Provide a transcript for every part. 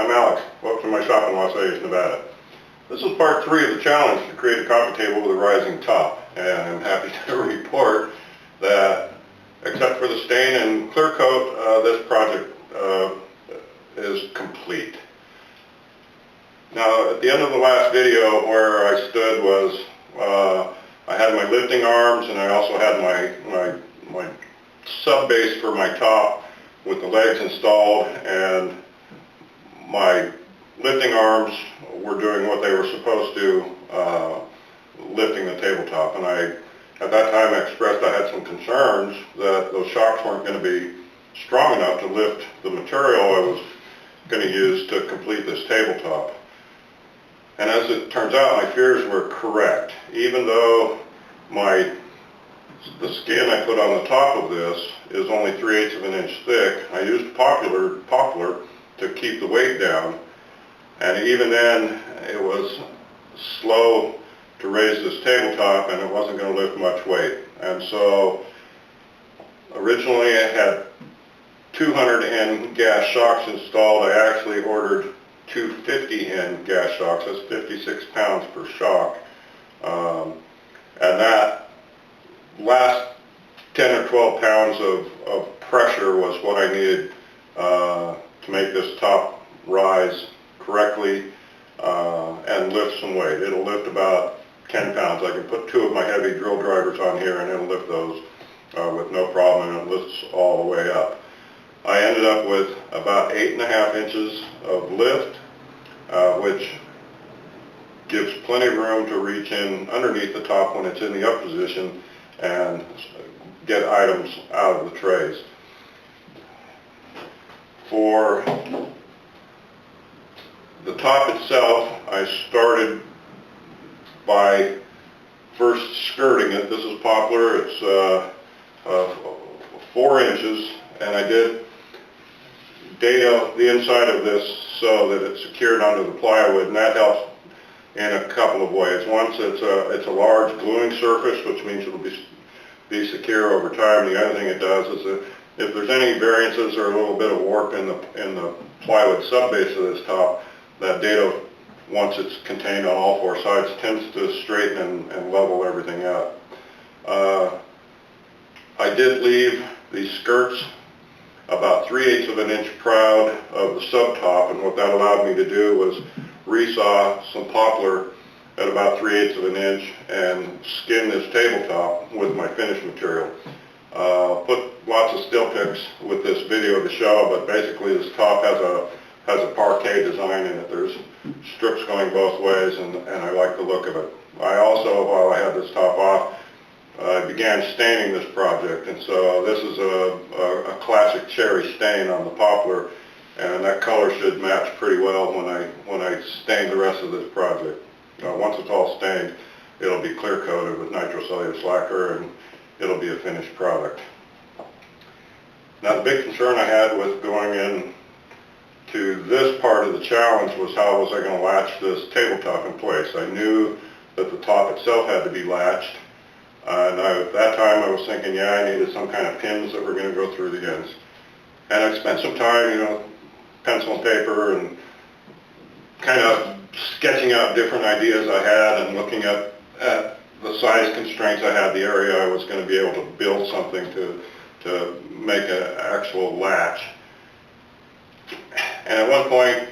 I'm Alex. Welcome to my shop in Las Vegas, Nevada. This is part 3 of the challenge to create a coffee table with a rising top, and I'm happy to report that except for the stain and clear coat, this project is complete. Now, at the end of the last video, where I stood was I had my lifting arms, and I also had my sub base for my top with the legs installed, and my lifting arms were doing what they were supposed to, lifting the tabletop. And at that time, I expressed I had some concerns that those shocks weren't going to be strong enough to lift the material I was going to use to complete this tabletop. And as it turns out, my fears were correct. Even though the skin I put on the top of this is only 3/8 of an inch thick, I used poplar to keep the weight down, and even then it was slow to raise this tabletop, and it wasn't going to lift much weight. And so originally I had 200N gas shocks installed. I actually ordered 250N gas shocks. That's 56 pounds per shock, and that last 10 or 12 pounds of pressure was what I needed to make this top rise correctly and lift some weight. It'll lift about 10 pounds. I can put 2 of my heavy drill drivers on here and it'll lift those with no problem, and it lifts all the way up. I ended up with about 8.5 inches of lift, which gives plenty of room to reach in underneath the top when it's in the up position and get items out of the trays. For the top itself, I started by first skirting it. This is poplar. It's 4 inches, and I did dado the inside of this so that it's secured onto the plywood, and that helps in a couple of ways. Once it's a large gluing surface, which means it'll be secure over time. The other thing it does is that if there's any variances or a little bit of warp in the plywood subbase of this top, that dado, once it's contained on all 4 sides, tends to straighten and level everything out. I did leave these skirts about 3/8 of an inch proud of the subtop, and what that allowed me to do was resaw some poplar at about 3/8 of an inch and skin this tabletop with my finished material. Put lots of still pics with this video to show, but basically this top has a parquet design in it. There's strips going both ways, and I like the look of it. I also, while I had this top off, I began staining this project, and so this is a classic cherry stain on the poplar, and that color should match pretty well when I stain the rest of this project. Once it's all stained, it'll be clear coated with nitrocellulose lacquer, and it'll be a finished product. Now, the big concern I had with going in to this part of the challenge was how was I going to latch this tabletop in place. I knew that the top itself had to be latched, and at that time I was thinking, yeah, I needed some kind of pins that were going to go through the ends. And I spent some time, pencil and paper, and kind of sketching out different ideas I had and looking at the size constraints I had, the area I was going to be able to build something to make an actual latch. And at one point,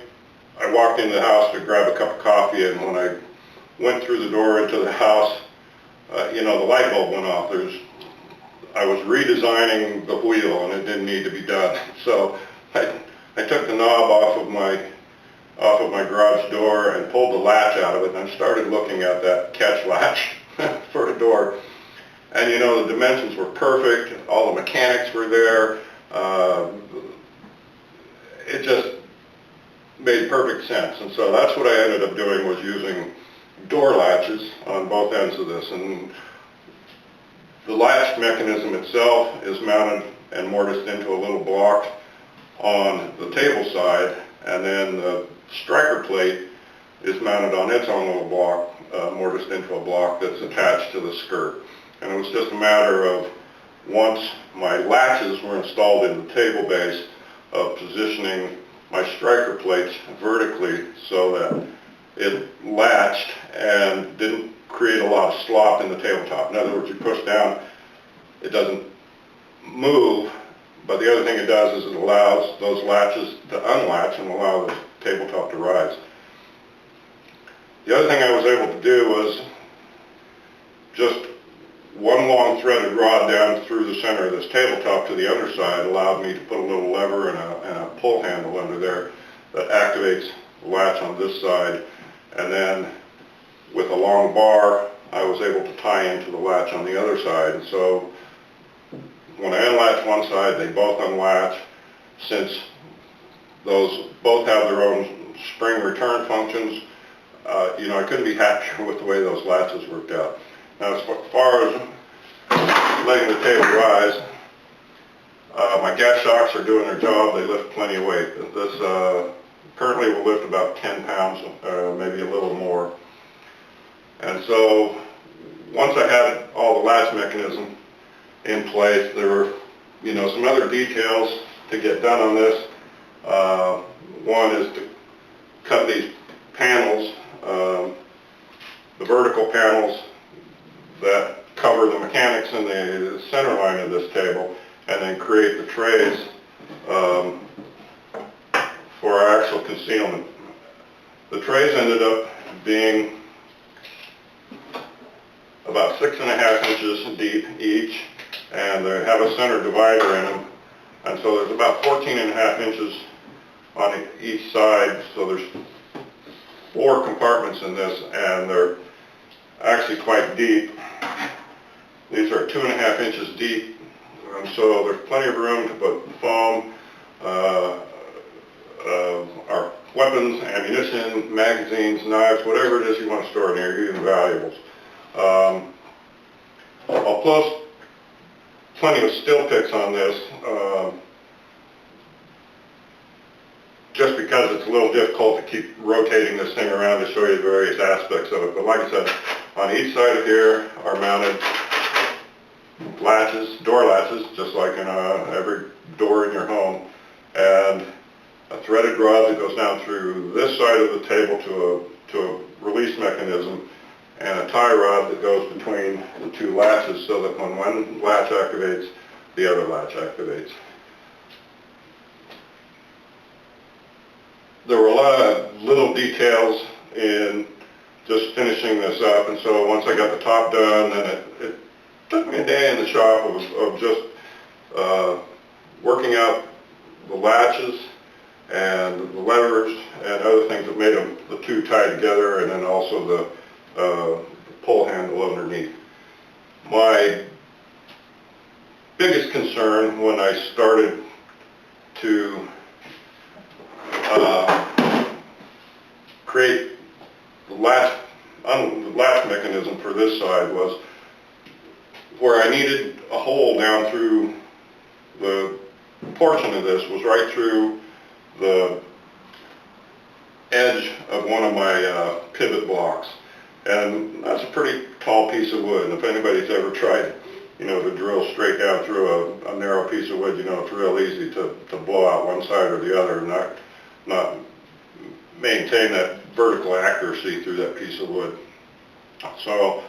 I walked into the house to grab a cup of coffee, and when I went through the door into the house, the light bulb went off. I was redesigning the wheel, and it didn't need to be done. So I took the knob off of my garage door and pulled the latch out of it, and I started looking at that catch latch for a door. And the dimensions were perfect. All the mechanics were there. It just made perfect sense. And so that's what I ended up doing, was using door latches on both ends of this. And the latch mechanism itself is mounted and mortised into a little block on the table side, and then the striker plate is mounted on its own little block, mortised into a block that's attached to the skirt. And it was just a matter of, once my latches were installed in the table base, of positioning my striker plates vertically so that it latched and didn't create a lot of slop in the tabletop. In other words, you push down, it doesn't move, but the other thing it does is it allows those latches to unlatch and allow the tabletop to rise. The other thing I was able to do was just one long threaded rod down through the center of this tabletop to the underside allowed me to put a little lever and a pull handle under there that activates the latch on this side, and then with a long bar I was able to tie into the latch on the other side. And so when I unlatch one side, they both unlatch. Since those both have their own spring return functions, I couldn't be happier with the way those latches worked out. Now, as far as letting the table rise, my gas shocks are doing their job. They lift plenty of weight. This currently will lift about 10 pounds, maybe a little more. And so once I had all the latch mechanism in place, there were, some other details to get done on this. One is to cut these panels, the vertical panels that cover the mechanics in the center line of this table, and then create the trays for our actual concealment. The trays ended up being about 6.5 inches deep each, and they have a center divider in them, and so there's about 14.5 inches on each side, so there's 4 compartments in this, and they're actually quite deep. These are 2.5 inches deep, and so there's plenty of room to put foam, our weapons, ammunition, magazines, knives, whatever it is you want to store in here, even valuables. I'll post plenty of still pics on this, just because it's a little difficult to keep rotating this thing around to show you the various aspects of it. But like I said, on each side of here are mounted latches, door latches, just like in every door in your home, and a threaded rod that goes down through this side of the table to a release mechanism, and a tie rod that goes between the 2 latches so that when one latch activates, the other latch activates. There were a lot of little details in just finishing this up, and so once I got the top done, then it took me a day in the shop of just working out the latches and the levers and other things that made them, the 2 tie together, and then also the pull handle underneath. My biggest concern when I started to create the latch mechanism for this side was where I needed a hole down through the portion of this was right through the edge of one of my pivot blocks, and that's a pretty tall piece of wood. And if anybody's ever tried, to drill straight down through a narrow piece of wood, it's real easy to blow out one side or the other and not maintain that vertical accuracy through that piece of wood. So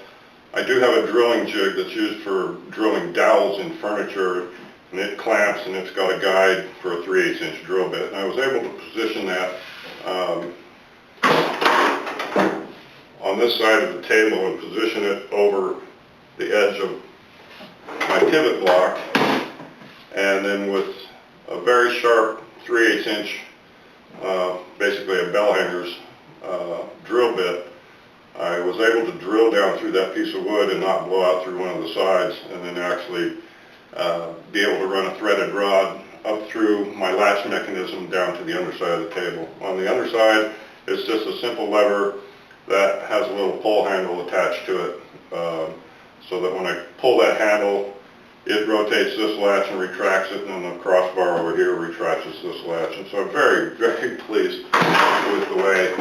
I do have a drilling jig that's used for drilling dowels in furniture, and it clamps, and it's got a guide for a 3/8 inch drill bit. And I was able to position that on this side of the table and position it over the edge of my pivot block, and then with a very sharp 3/8 inch, basically a bell hanger's drill bit, I was able to drill down through that piece of wood and not blow out through one of the sides, and then actually be able to run a threaded rod up through my latch mechanism down to the underside of the table. On the underside, it's just a simple lever that has a little pull handle attached to it, so that when I pull that handle, it rotates this latch and retracts it, and then the crossbar over here retracts this latch. And so I'm very, very pleased with the way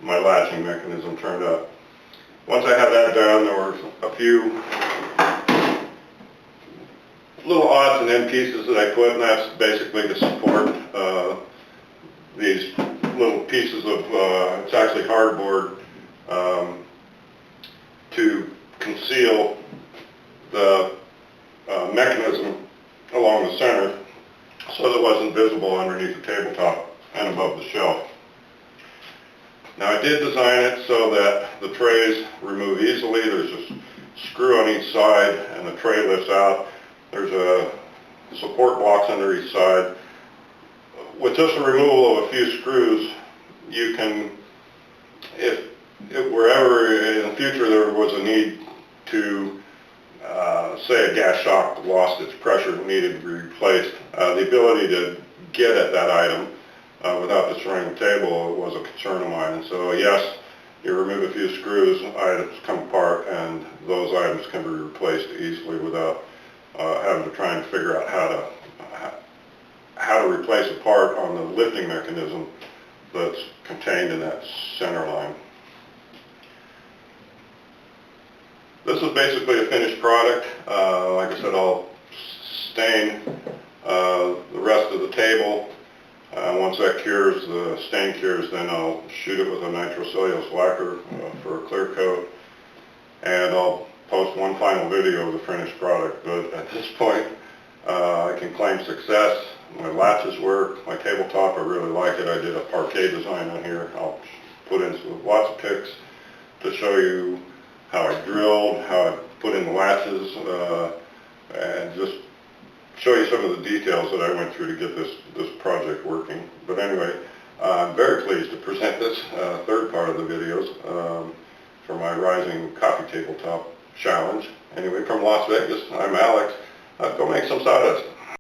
my latching mechanism turned out. Once I had that done, there were a few little odds and end pieces that I put, and that's basically to support these little pieces of, it's actually hardboard, to conceal the mechanism along the center so that it wasn't visible underneath the tabletop and above the shelf. Now I did design it so that the trays remove easily. There's a screw on each side and the tray lifts out. There's a support blocks under each side. With just the removal of a few screws, you can, if wherever in the future there was a need to, say a gas shock lost its pressure and needed to be replaced, the ability to get at that item without destroying the table was a concern of mine. And so yes, you remove a few screws, items come apart, and those items can be replaced easily without having to try and figure out how to replace a part on the lifting mechanism that's contained in that center line. This is basically a finished product. Like I said, I'll stain the rest of the table. Once that cures, the stain cures, then I'll shoot it with a nitrocellulose lacquer for a clear coat. And I'll post one final video of the finished product. But at this point, I can claim success. My latches work, my tabletop, I really like it. I did a parquet design on here. I'll put in lots of pics to show you how I drilled, how I put in the latches, and just show you some of the details that I went through to get this project working. But anyway, I'm very pleased to present this third part of the videos for my Rising Coffee Tabletop Challenge. Anyway, from Las Vegas, I'm Alex. Go make some sawdust.